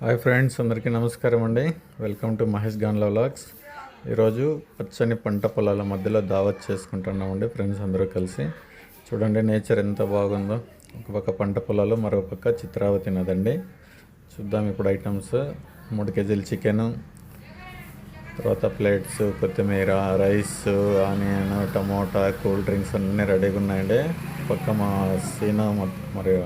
Hi friends, అందరికీ నమస్కారం అండి. Welcome to Mahesh Ganla vlogs. ఈరోజు పచ్చని పంట పొలాల మధ్యలో దావత్ చేసుకుంటున్నామండి ఫ్రెండ్స్ అందరూ కలిసి. చూడండి నేచర్ ఎంత బాగుందో. ఒక పక్క పంట పొలాలు, మరో పక్క చిత్రావతి నదండి. చూద్దాం ఇప్పుడు ఐటమ్స్. 3 కేజీలు చికెను, తర్వాత ప్లేట్స్, కొత్తిమీర, rice, onion, tomato, cool drinks అన్నీ రెడీగా ఉన్నాయండి. పక్క మా సీనా మరియు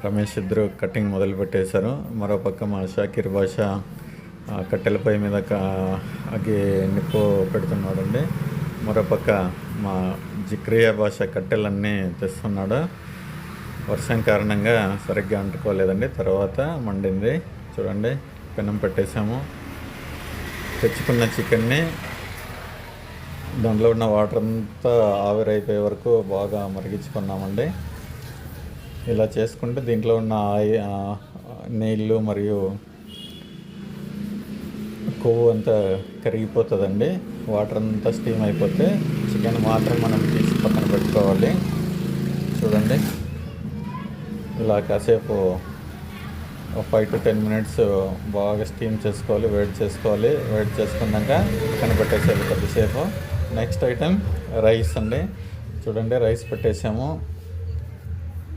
రమేష్ ఇద్దరు కటింగ్ మొదలు పెట్టేశారు. మరోపక్క మా షాకీర్ బాషా కట్టెల పొయ్యి మీద అగి నిప్పు పెడుతున్నాడండి. మరోపక్క మా జిక్రియా భాష కట్టెలన్నీ తెస్తున్నాడు. వర్షం కారణంగా సరిగ్గా అంటుకోలేదండి, తర్వాత మండింది. చూడండి పెనం పెట్టేసాము. తెచ్చుకున్న చికెన్ని దాంట్లో ఉన్న వాటర్ అంతా ఆవిరైపోయే వరకు బాగా మరిగించుకున్నామండి. ఇలా చేసుకుంటే దీంట్లో ఉన్న నీళ్ళు మరియు కొవ్వు అంతా కరిగిపోతుందండి. వాటర్ అంతా స్టీమ్ అయిపోతే చికెన్ మాత్రం మనం తీసి పక్కన పెట్టుకోవాలి. చూడండి ఇలా కాసేపు 5 to 10 minutes బాగా స్టీమ్ చేసుకోవాలి, వేడి చేసుకోవాలి. వేడి చేసుకున్నాక పక్కన పెట్టేసేది కొద్దిసేపు. నెక్స్ట్ ఐటెం రైస్ అండి. చూడండి రైస్ పెట్టేసాము.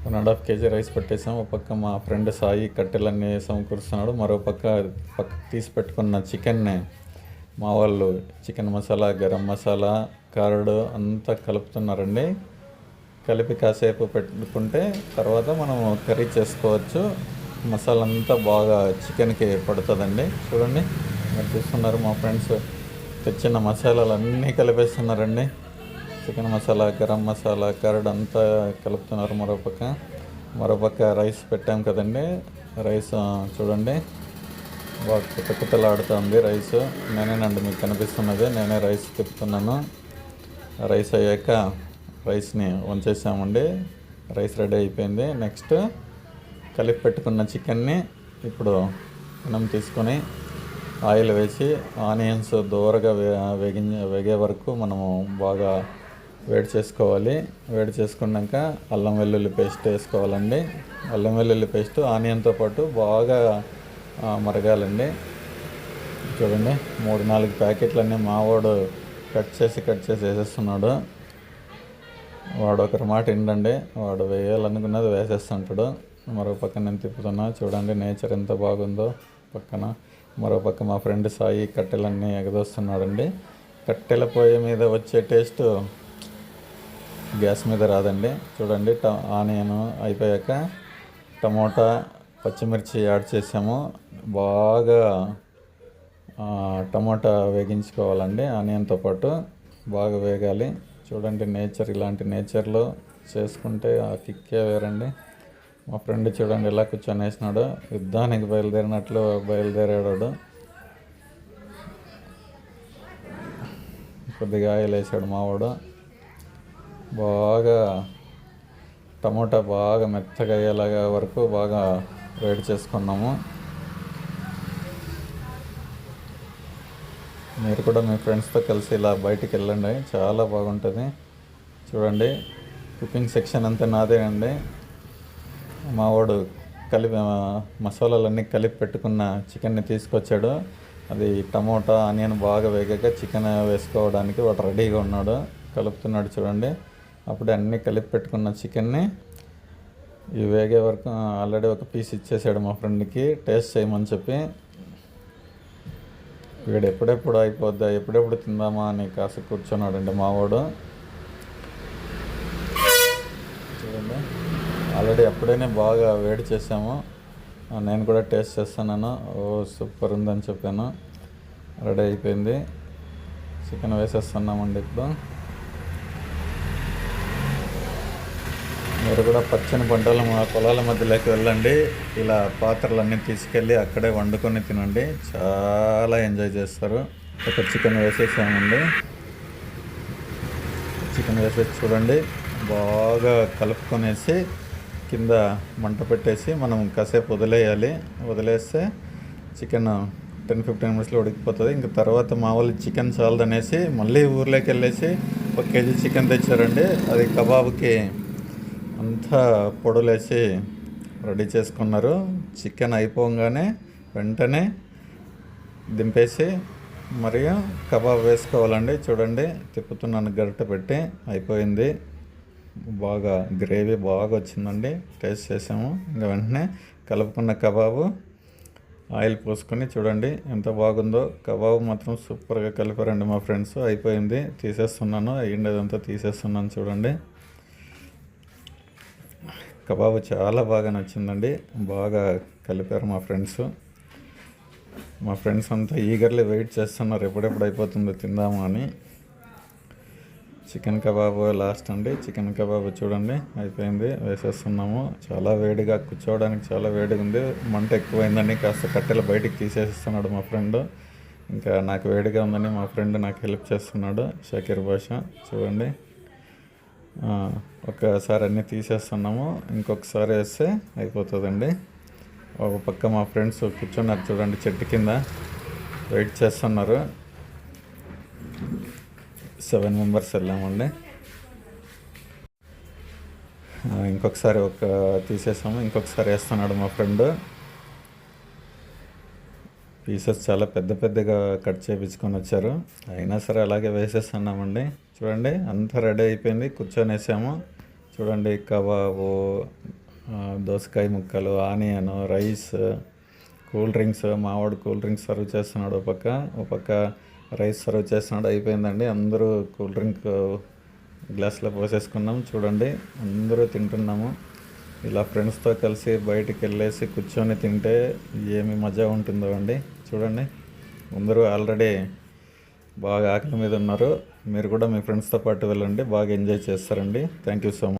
1.5 kg రైస్ పెట్టేసాము. ఒక పక్క మా ఫ్రెండ్ సాయి కట్టెలన్నీ సమకూరుస్తున్నాడు. మరో పక్క తీసి పెట్టుకున్న చికెన్ని మా వాళ్ళు చికెన్ మసాలా, గరం మసాలా, కర్డ్ అంతా కలుపుతున్నారండి. కలిపి కాసేపు పెట్టుకుంటే తర్వాత మనం కర్రీ చేసుకోవచ్చు. మసాలా అంతా బాగా చికెన్కి పడుతుందండి. చూడండి మీరు చూస్తున్నారు, మా ఫ్రెండ్స్ తెచ్చిన మసాలాలు అన్నీ కలిపేస్తున్నారండి. చికెన్ మసాలా, గరం మసాలా, కర్డ్ అంతా కలుపుతున్నారు. మరోపక్క రైస్ పెట్టాం కదండి. రైస్ చూడండి బాగా కుతకుతలాడుతుంది రైస్. నేనేనండి మీకు కనిపిస్తున్నది, నేనే రైస్ తిప్పుతున్నాను. రైస్ అయ్యాక రైస్ని వంచేసామండి. రైస్ రెడీ అయిపోయింది. నెక్స్ట్ కలిపి పెట్టుకున్న చికెన్ని ఇప్పుడు మనం తీసుకొని ఆయిల్ వేసి ఆనియన్స్ దూరగా వేగే వరకు మనము బాగా వేడి చేసుకోవాలి. వేడి చేసుకున్నాక అల్లం వెల్లుల్లి పేస్ట్ వేసుకోవాలండి. అల్లం వెల్లుల్లి పేస్ట్ ఆనియన్తో పాటు బాగా మరగాలండి. చూడండి 3-4 ప్యాకెట్లన్నీ మావాడు కట్ చేసి వేసేస్తున్నాడు. వాడు ఒకరి మాట ఏంటండి, వాడు వేయాలనుకున్నది వేసేస్తుంటాడు. మరో పక్కన నేను తిప్పుతున్నా. చూడండి నేచర్ ఎంత బాగుందో పక్కన. మరో పక్క మా ఫ్రెండ్ సాయి కట్టెలన్నీ ఎగదోస్తున్నాడండి. కట్టెల పొయ్యి మీద వచ్చే టేస్ట్ గ్యాస్ మీద రాదండి. చూడండి ఆనియన్ అయిపోయాక టమోటా, పచ్చిమిర్చి యాడ్ చేసాము. బాగా టమోటా వేగించుకోవాలండి. ఆనియన్తో పాటు బాగా వేగాలి. చూడండి నేచర్, ఇలాంటి నేచర్లో చేసుకుంటే ఆ కిక్కే వేరండి. మా ఫ్రెండ్ చూడండి ఎలా కూర్చొని వేసినాడు, యుద్ధానికి బయలుదేరినట్లు బయలుదేరాడు. కొద్దిగా ఆయిల్ వేసాడు మావాడు. బాగా టమోటా బాగా మెత్తగా అయ్యేలాగా వరకు బాగా వేడి చేసుకున్నాము. మీరు కూడా మీ ఫ్రెండ్స్తో కలిసి ఇలా బయటికి వెళ్ళండి, చాలా బాగుంటుంది. చూడండి కుకింగ్ సెక్షన్ అంతా నాదే అండి. మావాడు మసాలాలన్నీ కలిపి పెట్టుకున్న చికెన్ని తీసుకొచ్చాడు. అది టమోటా, ఆనియన్ బాగా వేగాక చికెన్ వేసుకోవడానికి వాడు రెడీగా ఉన్నాడు, కలుపుతున్నాడు. చూడండి అప్పుడే అన్నీ కలిపి పెట్టుకున్న చికెన్ని ఇవి వేగే వరకు ఆల్రెడీ ఒక పీస్ ఇచ్చేసాడు మా ఫ్రెండ్కి టేస్ట్ చేయమని చెప్పి. వీడు ఎప్పుడెప్పుడు అయిపోద్దా, ఎప్పుడెప్పుడు తిందామా అని కాస్త కూర్చున్నాడండి మావాడు. చూడండి ఆల్రెడీ అప్పుడేనే బాగా వేడి చేసాము. నేను కూడా టేస్ట్ చేస్తున్నాను. సూపర్ ఉందని చెప్పాను. రెడీ అయిపోయింది. చికెన్ వేసేస్తున్నామండి ఇప్పుడు. మీరు కూడా పచ్చని పొలాల మధ్యలోకి వెళ్ళండి. ఇలా పాత్రలన్నీ తీసుకెళ్ళి అక్కడే వండుకొని తినండి, చాలా ఎంజాయ్ చేస్తారు. ఒక చికెన్ వేసేసామండి. చికెన్ వేసేసి చూడండి బాగా కలుపుకొనేసి కింద మంట పెట్టేసి మనం కాసేపు వదిలేయాలి. వదిలేస్తే చికెన్ 10-15 minutesలో ఉడికిపోతుంది. ఇంక తర్వాత మా వాళ్ళు చికెన్ చాలదనేసి మళ్ళీ ఊర్లోకి వెళ్ళేసి 1 kg చికెన్ తెచ్చారండి. అది కబాబ్కి అంతా పొడులేసి రెడీ చేసుకున్నారు. చికెన్ అయిపోగానే వెంటనే దింపేసి మరియు కబాబ్ వేసుకోవాలండి. చూడండి, తిప్పుతున్నాను గరిటె పెట్టి. అయిపోయింది. బాగా గ్రేవీ బాగా వచ్చిందండి. టేస్ట్ చేసాము. ఇంకా వెంటనే కలుపుకున్న కబాబు ఆయిల్ పోసుకొని చూడండి ఎంత బాగుందో. కబాబు మాత్రం సూపర్గా కలిపారండి మా ఫ్రెండ్స్. అయిపోయింది, తీసేస్తున్నాను. అయ్యిండేదంతా తీసేస్తున్నాను. చూడండి, కబాబు చాలా బాగా నచ్చిందండి. బాగా కలిపారు మా ఫ్రెండ్స్. మా ఫ్రెండ్స్ అంతా ఈగర్లీ వెయిట్ చేస్తున్నారు ఎప్పుడెప్పుడు అయిపోతుందో తిందాము అని. చికెన్ కబాబు లాస్ట్ అండి. చికెన్ కబాబు చూడండి అయిపోయింది, వేసేస్తున్నాము. చాలా వేడిగా, కూర్చోవడానికి చాలా వేడిగా ఉంది. మంట ఎక్కువైందని కాస్త కట్టెలు బయటికి తీసేస్తున్నాడు మా ఫ్రెండ్. ఇంకా నాకు వేడిగా ఉందని మా ఫ్రెండ్ నాకు హెల్ప్ చేస్తున్నాడు, షకీర్ బాషా. చూడండి, ఒకసారి అన్నీ తీసేస్తున్నాము. ఇంకొకసారి వేస్తే అయిపోతుందండి. ఒక పక్క మా ఫ్రెండ్స్ కూర్చున్నారు చూడండి, చెట్టు కింద వెయిట్ చేస్తున్నారు. 7 మెంబర్స్ వెళ్ళామండి. ఇంకొకసారి తీసేసాము. ఇంకొకసారి వేస్తున్నాడు మా ఫ్రెండ్. పీసెస్ చాలా పెద్ద పెద్దగా కట్ చేయించుకొని వచ్చారు. అయినా సరే అలాగే వేసేస్తున్నామండి. చూడండి, అంతా రెడీ అయిపోయింది. కూర్చొని వేసాము. చూడండి, కబాబు, దోసకాయ ముక్కలు, ఆనియన్, రైస్, కూల్ డ్రింక్స్. మావాడు కూల్ డ్రింక్స్ సర్వ్ చేస్తున్నాడు. ఒక పక్క రైస్ సర్వ్ చేస్తున్నాడు. అయిపోయిందండి. అందరూ కూల్ డ్రింక్ గ్లాస్లో పోసేసుకున్నాం. చూడండి, అందరూ తింటున్నాము. ఇలా ఫ్రెండ్స్తో కలిసి బయటికి వెళ్ళేసి కూర్చొని తింటే ఏమి మజా ఉంటుందో అండి. చూడండి, అందరూ ఆల్రెడీ బాగా ఆకలి మీద ఉన్నారు. మీరు కూడా మీ ఫ్రెండ్స్తో పాటు వెళ్ళండి, బాగా ఎంజాయ్ చేస్తారండి. Thank you so much.